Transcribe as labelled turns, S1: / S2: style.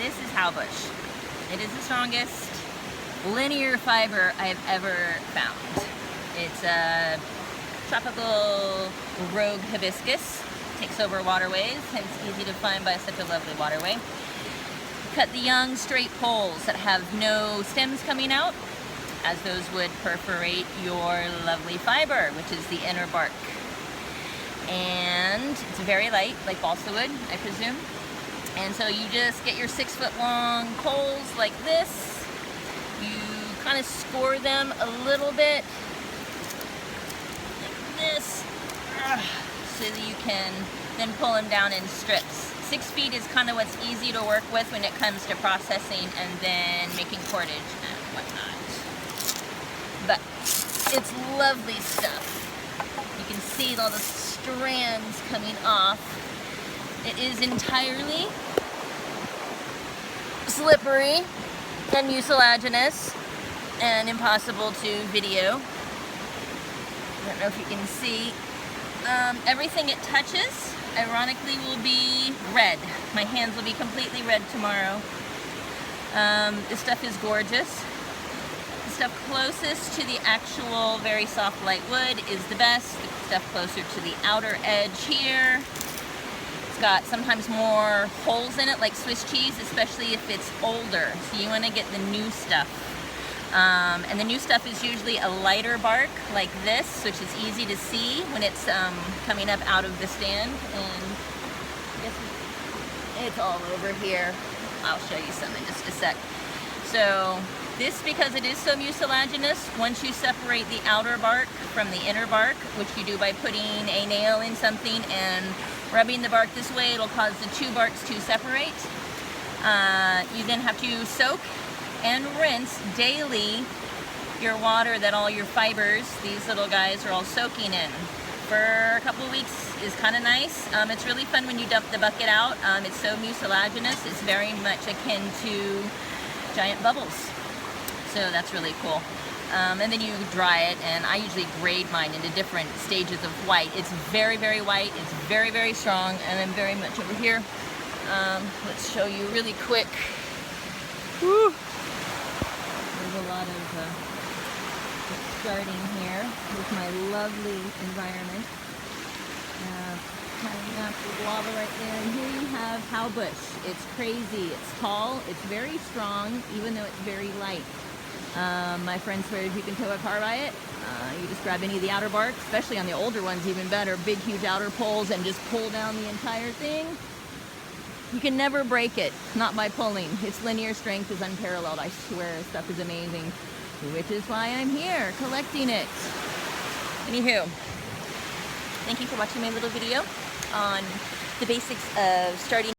S1: This is howbush. It is the strongest linear fiber I've ever found. It's a tropical rogue hibiscus. Takes over waterways, hence easy to find by such a lovely waterway. Cut the young straight poles that have no stems coming out, as those would perforate your lovely fiber, which is the inner bark. And it's very light, like balsa wood, I presume. And so you just get your 6-foot long poles like this. You kind of score them a little bit, like this, so that you can then pull them down in strips. 6 feet is kind of what's easy to work with when it comes to processing and then making cordage and whatnot. But it's lovely stuff. You can see all the strands coming off. It is entirely slippery and mucilaginous and impossible to video. I don't know if you can see. Everything it touches, ironically, will be red. My hands will be completely red tomorrow. This stuff is gorgeous. The stuff closest to the actual very soft light wood is the best. The stuff closer to the outer edge here. It's got sometimes more holes in it, like Swiss cheese, especially if it's older. So you want to get the new stuff. And the new stuff is usually a lighter bark like this, which is easy to see when it's coming up out of the stand. And I guess it's all over here. I'll show you some in just a sec. So this, because it is so mucilaginous, once you separate the outer bark from the inner bark, which you do by putting a nail in something and rubbing the bark this way, it'll cause the two barks to separate. You then have to soak and rinse daily your water that all your fibers, these little guys, are all soaking in. For a couple of weeks is kind of nice. It's really fun when you dump the bucket out. It's so mucilaginous, it's very much akin to giant bubbles. So that's really cool. And then you dry it, and I usually grade mine into different stages of white. It's very, very white, it's very, very strong, and then very much over here. Let's show you really quick. Woo. There's a lot of starting here with my lovely environment. Kind of natural lava right there. And here you have howbush. It's crazy. It's tall. It's very strong, even though it's very light. My friend swears you can tow a car by it. You just grab any of the outer bark, especially on the older ones, even better. Big, huge outer poles, and just pull down the entire thing. You can never break it, not by pulling. Its linear strength is unparalleled. I swear, this stuff is amazing. Which is why I'm here, collecting it. Anywho, thank you for watching my little video on the basics of starting